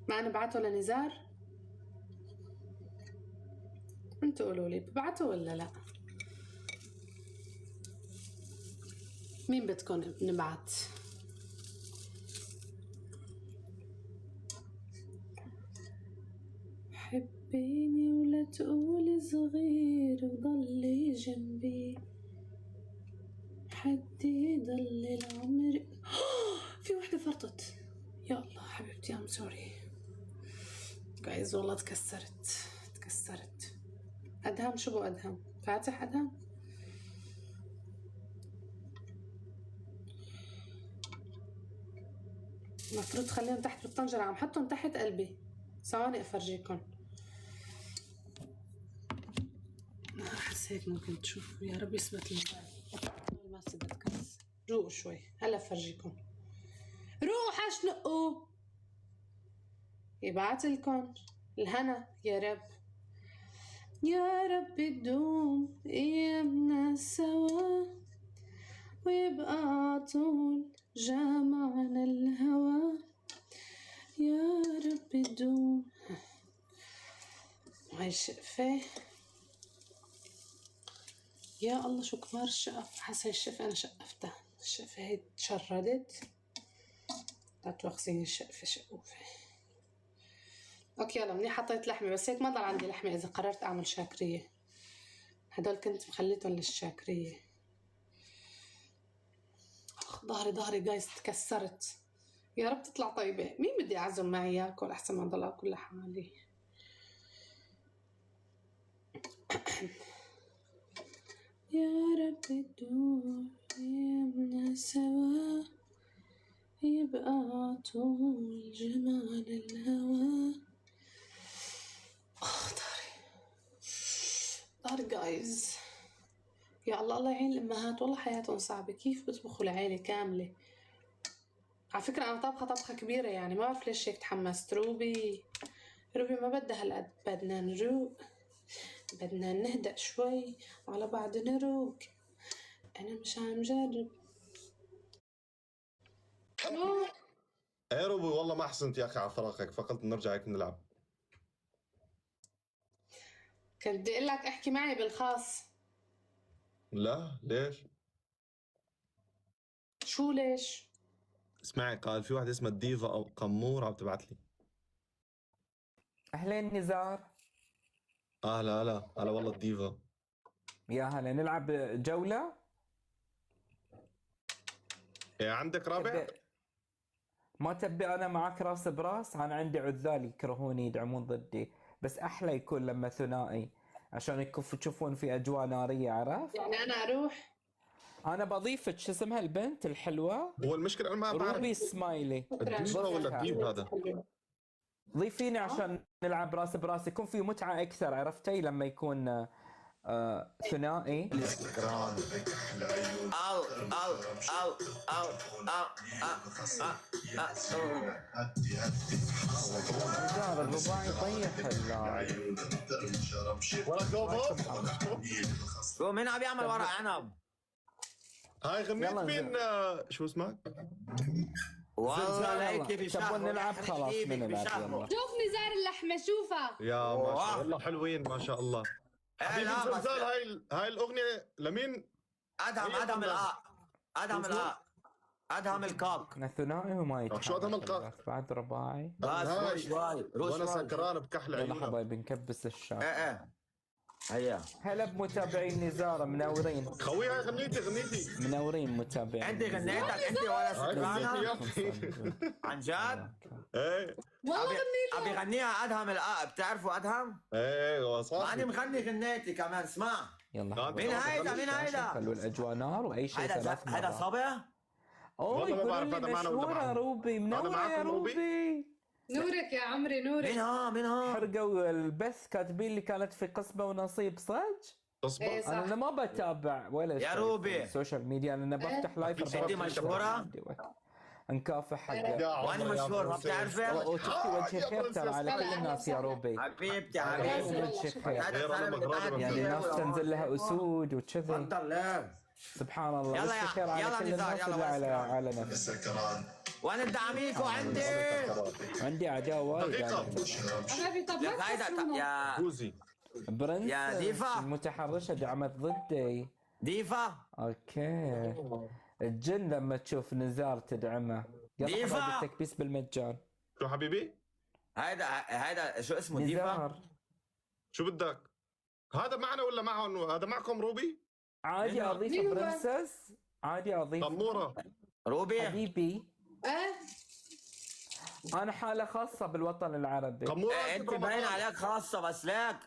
ما نبعته لنزار؟ انتوا قولوا لي ببعته ولا لا؟ مين بدكم نبعت؟ حبيني ولا تقولي صغير وضلي جنبي، حدي يضل العمر. في وحدة فرطت. يا الله حبيبتي ام سوري جايز، والله تكسرت. ادهم شو بو ادهم؟ فاتح ادهم؟ المفروض تخليهم تحت بالطنجرة، عم حطهم تحت قلبي. ثواني افرجيكم. حسيت ممكن تشوفوا. يا رب يثبت الموبايل. ما ثبت كاس. روقوا شوي هلا افرجيكم. روحوا حشنقوا. يبعتلكن الهنا يا رب. يا رب تدوم ايامنا سوا، ويبقى عطول جمعنا الهوى. يا رب تدوم. هاي الشقفة. يا الله شو كبار الشقف. حاسة الشقفة أنا شقفتها. الشقفة هي تشردت. لا توخزيني الشقفة شقوفة. اوكي يلا منيح. حطيت لحمة بس هيك ما ضل عندي لحمة إذا قررت أعمل شاكرية. هدول كنت مخليتهم للشاكرية. ظهري جايز تكسرت. يا رب تطلع طيبة. مين بدي أعزم معي ياكل أحسن ما ضل أكل لحالي. يا رب تدور أيامنا سوا، يبقى طول جمال الهوى. ظهري جايز. يا الله يعين الأمهات، والله حياتهم صعبة. كيف بيطبخوا العيلة كاملة؟ على فكرة أنا طبخة كبيرة يعني، ما بعرف ليش هيك تحمست. روبي ما بدها هالقد. بدنا نروق، بدنا نهدأ شوي وعلى بعض نروق. أنا مش عم جرب. يا روبي والله ما أحسنت يا أخي على فراقك، فقلت نرجع هيك نلعب. كنت بدي أقول لك احكي معي بالخاص. لا ليش؟ شو ليش؟ اسمعي، قال في واحدة اسمها ديفا أو قمور عم تبعت لي. أهلين نزار. هلا والله الديفا. يا هلا، نلعب جولة؟ إيه عندك رابع؟ ما تبي أنا معك راس براس؟ أنا عندي عذال يكرهوني يدعمون ضدي، بس أحلى يكون لما ثنائي عشان يكفوا تشوفون في أجواء نارية. عرفت؟ يعني أنا أروح؟ أنا بضيفك. شو اسمها البنت الحلوة؟ هو المشكلة أنا ما بعرف. روبي سمايلي. الديفا ولا الديف هذا؟ ضيفيني عشان نلعب راس براس، يكون في متعة أكثر. عرفتي لما يكون ثنائي. نزار الرباعي طيح ولا كوبو؟ شو مين عم يعمل ورق عنب؟ هاي غنيت مين؟ شو اسمك؟ والله لقيتني بشهر. تبون نلعب؟ خلاص بنلعب. شوف نزار اللحمة شوفها. يا ما شاء الله حلوين ما شاء الله. حبيبي زلزال. هاي الأغنية لمين؟ أدهم الكاك. احنا ثنائي وما يتحرك. شو أدهم الكاك؟ بعد رباعي. بس روش وانا سكران بكحل يلا عيونك. حبايبي نكبس الشاشة. ايه هيا. هلا بمتابعين نزار منورين. خوي هاي غنيتي. منورين متابعين. انت غنيتك انت ولا سكرانة؟ عن جد؟ ايه والله غنيت. ابي غنيها ادهم الآب. بتعرفوا ادهم؟ ايه صح. ماني مغني غنيتي كمان. اسمع. يلا مين هيدا؟ خلوا الاجواء نار واي شيء ثلاث مرات. هذا صبع؟ اوه والله ما يقولوا بعرف لي هذا معنا ولا مشهورة معنا. روبي. منورة يا روبي. نورك يا عمري نورك. منها؟ حرقوا البث كاتبين لي كانت في قصبة ونصيب صج. إيه صح. انا ما بتابع ولا يا شيء روبي. في السوشيال ميديا. انا بفتح لايف. انت مشهورة؟ نكافح حق. وانا مشهور ما بتعرفه؟ وشفتي وجه خير ترى على كل الناس يا روبي. حبيبتي وجه خير. يعني الناس تنزل لها اسود وكذي. تفضل. سبحان الله. يلا يا- بس خير على يلا كل نزار، الناس يلا اللي على واسكر. على نفسي. وانا الدعاميكو عندي. عندي اعداء وايد. دقيقة. حبيبي طب يا لا هيدا تحسونه. يا جوزي برنس يا ديفا. المتحرشة دعمت ضدي. ديفا. اوكي. الجن لما تشوف نزار تدعمه. يلا ديفا. حبايبي التكبيس بالمجان. شو حبيبي؟ هيدا شو اسمه ديفا؟ نزار شو بدك؟ هذا معنا ولا معهم؟ هذا معكم روبي؟ عادي هنا. اضيف مين هو؟ برنسس. عادي اضيف أمورة روبي. حبيبي. ايه انا حالة خاصة بالوطن العربي. أمورة انت باين عليك خاصة بس ليك.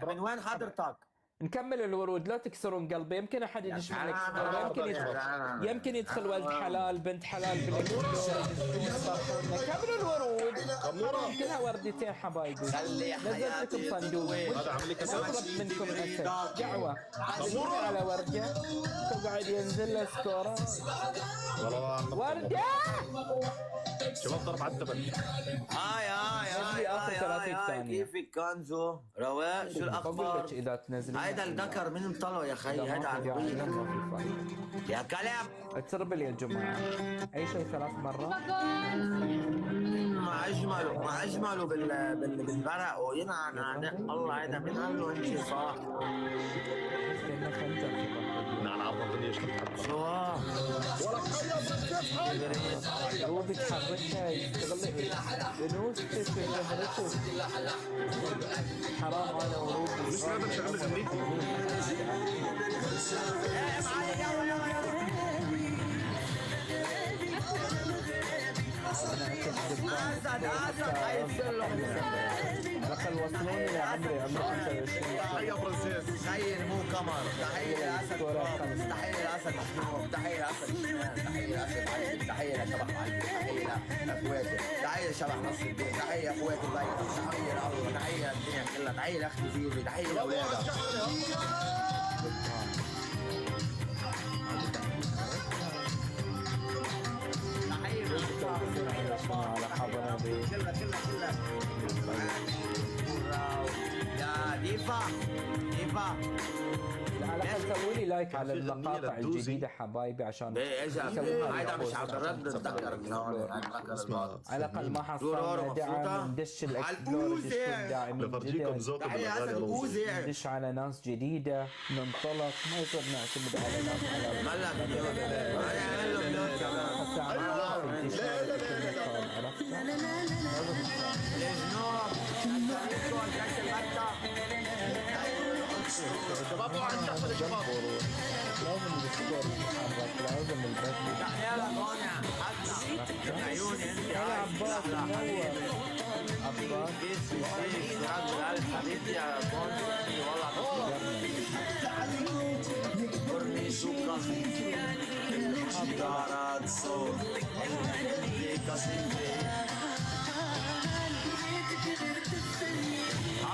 من وين حضرتك؟ نكمل الورود لا تكسرون قلبي. يمكن احد يدش من الاكسترا. يمكن يدخل ولد حلال بنت حلال بالاكسترا. كملوا الورود. أمورة كلها وردتين حبايبي. خلي نزلت لكم حياتي صندوق. هذا عامل لي كسر. اطلب منكم اسد دعوة. دعوة على وردة. تقعد ينزل له سكورات. والله وردة. شباب ضرب على التبن. نزلي آخر 30 ثانية. كيفك كنزو؟ رواق شو بقول الاخبار؟ لك اذا تنزل. هيدا الذكر مين مطلعه يا خيي؟ هيدا عربي يا كلام. تربل يا جماعة. اي شيء 3 مرات. ما اجمله بالبرق وينعن الله. هيدا مين قال له انت صح؟ كأنه خنجر في بطني. نعم عرفت اني اشتغلت. شو؟ روبي تحركها يستغل بنوس تحركه. حرام انا وروبي. بس هذا شغله زميلتي. اسد حيصير له على الاقل وصلوني لعمري 25 يا برنسيس. تخيل مو قمر. تحية لأسد فراس. تحية لأسد محمود. تحية لأسد شمال. تحية لأسد علي. تحية لشبح علي. تحية لأخواتي. تحية لشبح نصر الدين. تحية لأخواتي البيضاء. تحية لله. تحية للدنيا كلها. تحية لأختي زيزي. تحية لأولادها. تحية على حضرتي. كلها يا ديفا. على الاقل سووا لي لايك على المقاطع الجديده حبايبي عشان ايه اجا هيدا مش عبد الرب الذكر من هون. اسمع على الاقل ما دورور حصلنا دعم مبسوطة؟ ندش الاكسبلور عالبوزة. ندش داعمين بفرجيكم جدد. ذوقي تحية بالاغاني لأسد الله. بوزي. ندش على ناس جديده ننطلق ما يصير نعتمد على ناس على ملا مليون. انا اعمل له مليون كمان. الجنوب. شباب واحد تحت الشباب. لازم السكور يتحرك لازم البث. تحية لك هون حتى عيوني انت. انا عباس منور. عباس كيس راجل حبيبتي يا كونسي والله برني سوكا حضارات صوت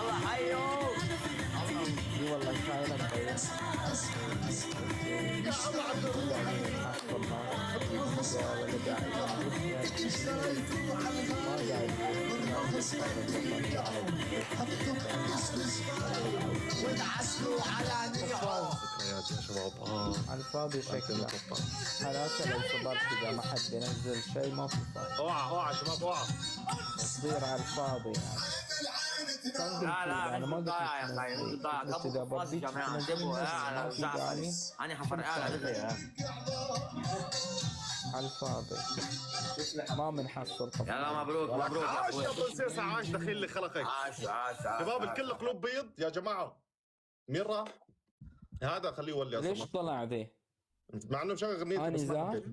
الله حيو. اي والله شايلك طيب. وتعسلوا على نيعو. ذكريات يا شباب. على الفاضي شكله. حالات لو صبرت اذا ما حد ينزل شيء ما في فايدة. اوعى شباب اوعى. تصدير على الفاضي يعني. لا أنا ما انت قلت ضايع يا لك اخي. انت نزل. ضايع. بس إذا قبل بديك يا جماعه تنزل جيبوا على ما في الزعفر. داعي. انا حفرقها لدغري. على الفاضي ما بنحصل طبعا. يلا مبروك مبروك يا عاش يا اخوي. برنسيس عاش. دخيل لي خلقك. عاش. شباب الكل قلوب بيض يا جماعه. ميرا هذا خليه يولي ليش اصلا. طلع ذي؟ مع انه مشغل اغنيتي هاني بس ما زعل؟ حكيت.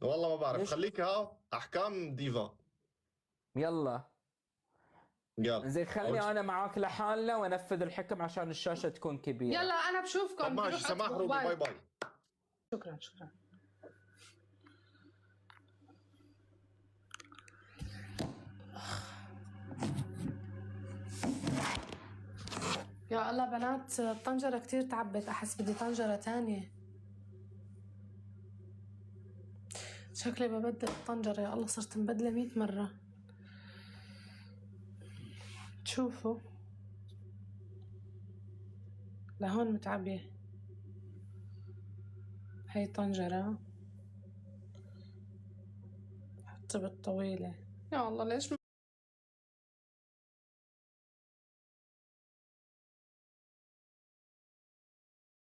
والله ما بعرف. ليش؟ خليك ها احكام ديفا. يلا يلا زين خلني انا معاك لحالنا وانفذ الحكم عشان الشاشه تكون كبيره. يلا انا بشوفكم. طب ماشي سماح روبي. باي باي. شكرا. يا الله بنات الطنجرة كتير تعبت. أحس بدي طنجرة تانية. شكلي ببدل الطنجرة. يا الله صرت مبدلة 100 مرة. تشوفوا لهون متعبية. هاي طنجرة حطي بالطويلة. يا الله ليش